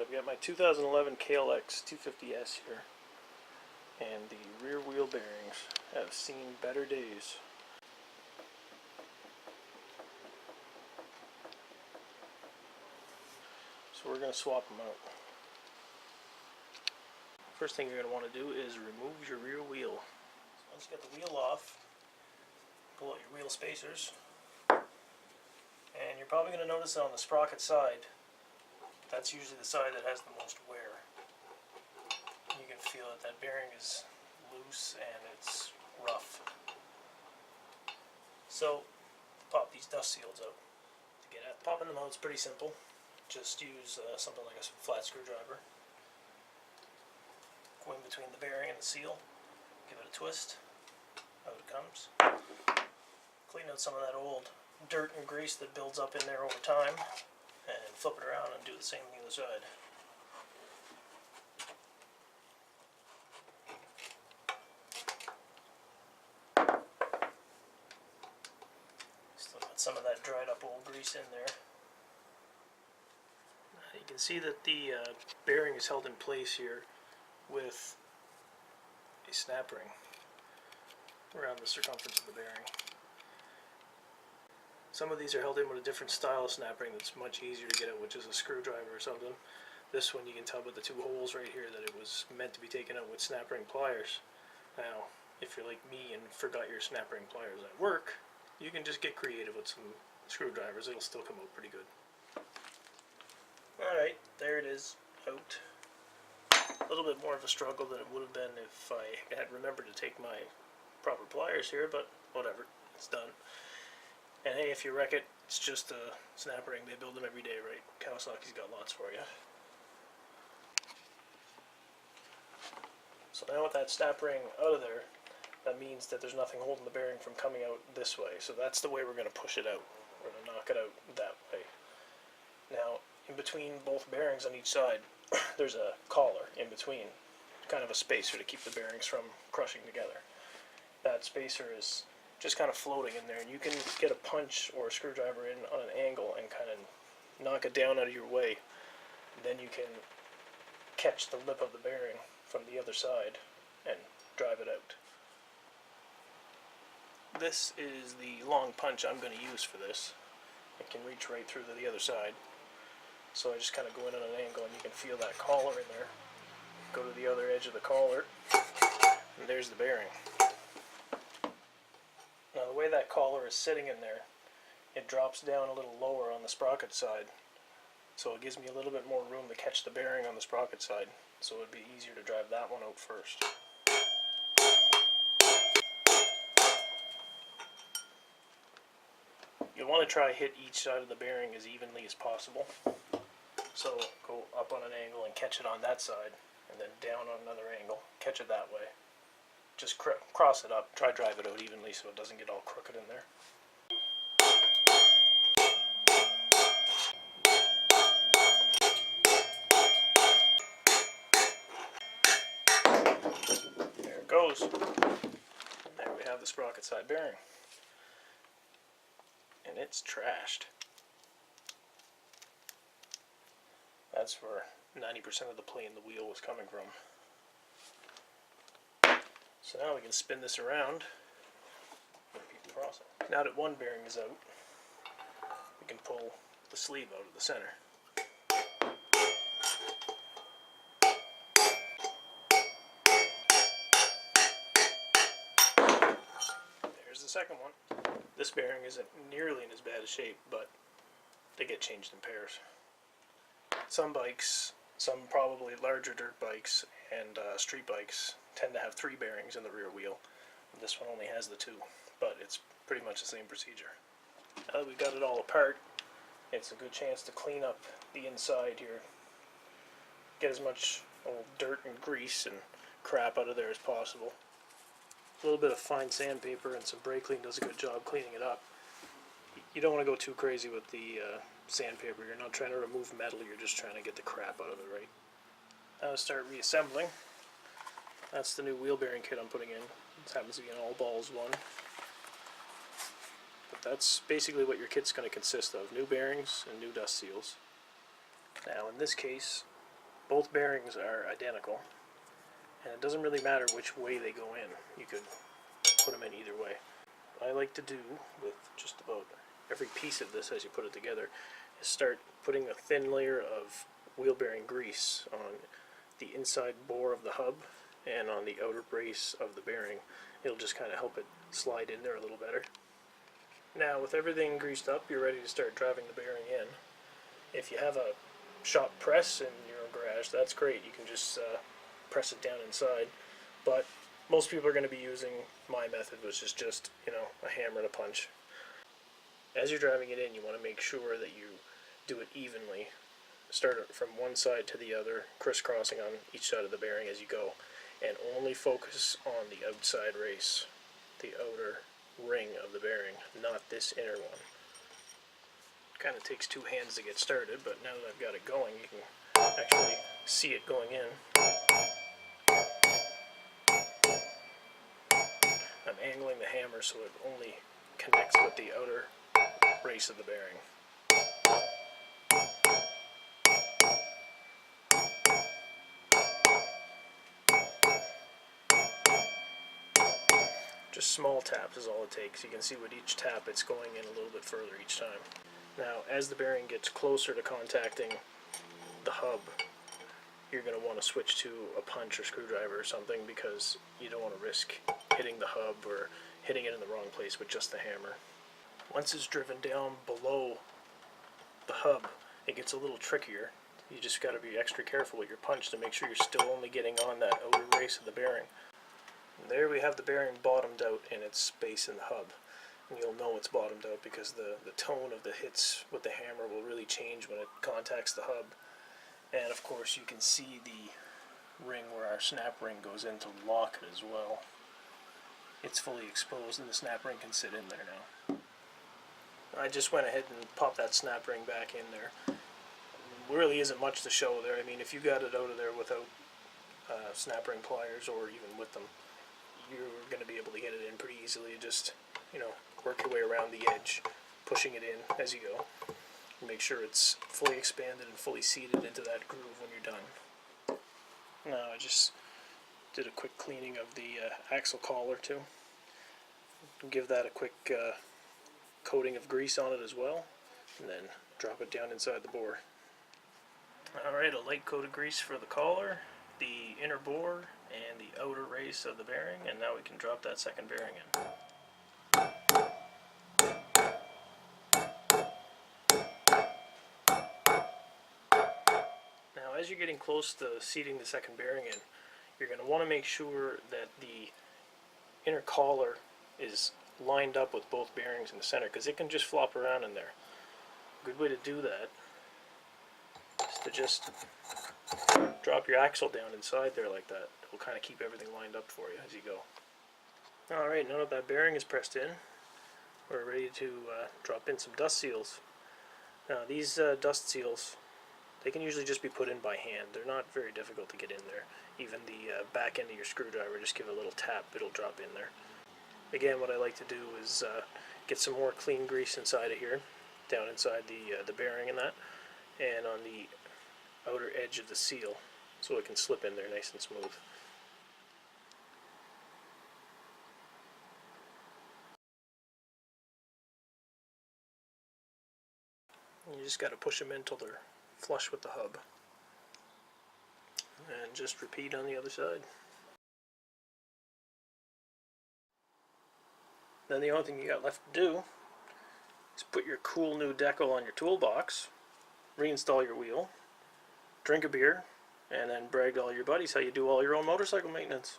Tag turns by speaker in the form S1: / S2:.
S1: I've got my 2011 KLX 250S here, and the rear wheel bearings have seen better days. So we're going to swap them out. First thing you're going to want to do is remove your rear wheel. So once you get the wheel off, pull out your wheel spacers, and you're probably going to notice that on the sprocket side, that's usually the side that has the most wear. You can feel that that bearing is loose and it's rough. So pop these dust seals out. To get at popping them out, it's pretty simple. Just use something like a flat screwdriver. Go in between the bearing and the seal, give it a twist, out it comes. Clean out some of that old dirt and grease that builds up in there over time, and flip it around and do the same on the other side. Still got some of that dried up old grease in there. You can see that the bearing is held in place here with a snap ring around the circumference of the bearing. Some of these are held in with a different style of snap ring that's much easier to get out, which is a screwdriver or something. This one you can tell by the two holes right here that it was meant to be taken out with snap ring pliers. Now, if you're like me and forgot your snap ring pliers at work, you can just get creative with some screwdrivers. It'll still come out pretty good. Alright, there it is, out. A little bit more of a struggle than it would have been if I had remembered to take my proper pliers here, but whatever, it's done. And hey, if you wreck it, it's just a snap ring. They build them every day, right? Kawasaki's got lots for you. So now with that snap ring out of there, that means that there's nothing holding the bearing from coming out this way. So that's the way we're going to push it out. We're going to knock it out that way. Now, in between both bearings on each side, there's a collar in between, kind of a spacer to keep the bearings from crushing together. That spacer is just kind of floating in there, and you can get a punch or a screwdriver in on an angle and kind of knock it down out of your way. Then you can catch the lip of the bearing from the other side and drive it out. This is the long punch I'm going to use for this. It can reach right through to the other side. So I just kind of go in on an angle, and you can feel that collar in there. Go to the other edge of the collar, and there's the bearing. Now the way that collar is sitting in there, it drops down a little lower on the sprocket side. So it gives me a little bit more room to catch the bearing on the sprocket side. So it would be easier to drive that one out first. You'll want to try hit each side of the bearing as evenly as possible. So go up on an angle and catch it on that side, and then down on another angle, catch it that way. Just cross it up, try drive it out evenly so it doesn't get all crooked in there. There it goes. There we have the sprocket side bearing. And it's trashed. That's where 90% of the play in the wheel was coming from. So now we can spin this around and repeat the process. Now that one bearing is out, we can pull the sleeve out of the center. There's the second one. This bearing isn't nearly in as bad a shape, but they get changed in pairs. Some bikes, some probably larger dirt bikes and street bikes, tend to have 3 bearings in the rear wheel. This one only has the 2, but it's pretty much the same procedure. Now that we've got it all apart, it's a good chance to clean up the inside here. Get as much old dirt and grease and crap out of there as possible. A little bit of fine sandpaper and some brake clean does a good job cleaning it up. You don't want to go too crazy with the sandpaper. You're not trying to remove metal, you're just trying to get the crap out of it, right? Now to start reassembling. That's the new wheel bearing kit I'm putting in. This happens to be an all balls one. But that's basically what your kit's going to consist of. New bearings and new dust seals. Now in this case, both bearings are identical, and it doesn't really matter which way they go in. You could put them in either way. What I like to do with just about every piece of this as you put it together is start putting a thin layer of wheel bearing grease on the inside bore of the hub and on the outer brace of the bearing. It'll just kind of help it slide in there a little better. Now with everything greased up, you're ready to start driving the bearing in. If you have a shop press in your garage, that's great. You can just press it down inside. But most people are going to be using my method, which is just, a hammer and a punch. As you're driving it in, you want to make sure that you do it evenly. Start it from one side to the other, crisscrossing on each side of the bearing as you go, and only focus on the outside race, the outer ring of the bearing, not this inner one. Kind of takes two hands to get started, but now that I've got it going, you can actually see it going in. I'm angling the hammer so it only connects with the outer race of the bearing. Just small taps is all it takes. You can see with each tap it's going in a little bit further each time. Now as the bearing gets closer to contacting the hub, you're going to want to switch to a punch or screwdriver or something, because you don't want to risk hitting the hub or hitting it in the wrong place with just the hammer. Once it's driven down below the hub, it gets a little trickier. You just got to be extra careful with your punch to make sure you're still only getting on that outer race of the bearing. And there we have the bearing bottomed out in its space in the hub. And you'll know it's bottomed out because the tone of the hits with the hammer will really change when it contacts the hub. And of course you can see the ring where our snap ring goes in to lock it as well. It's fully exposed and the snap ring can sit in there now. I just went ahead and popped that snap ring back in there. Really isn't much to show there. I mean, if you got it out of there without snap ring pliers, or even with them, you're going to be able to get it in pretty easily. Just, work your way around the edge, pushing it in as you go. Make sure it's fully expanded and fully seated into that groove when you're done. Now I just did a quick cleaning of the axle collar too. Give that a quick coating of grease on it as well, and then drop it down inside the bore. Alright, a light coat of grease for the collar, the inner bore, and the outer race of the bearing, and now we can drop that second bearing in. Now as you're getting close to seating the second bearing in, you're going to want to make sure that the inner collar is lined up with both bearings in the center, because it can just flop around in there. A good way to do that is to just drop your axle down inside there like that. It will kind of keep everything lined up for you as you go. Alright, now that that bearing is pressed in, we're ready to drop in some dust seals. Now these dust seals, they can usually just be put in by hand. They're not very difficult to get in there. Even the back end of your screwdriver, just give it a little tap, it'll drop in there. Again, what I like to do is get some more clean grease inside of here, down inside the bearing and that, and on the outer edge of the seal, so it can slip in there nice and smooth. You just got to push them in until they're flush with the hub. And just repeat on the other side. Then the only thing you got left to do is put your cool new decal on your toolbox, reinstall your wheel, drink a beer, and then brag to all your buddies how you do all your own motorcycle maintenance.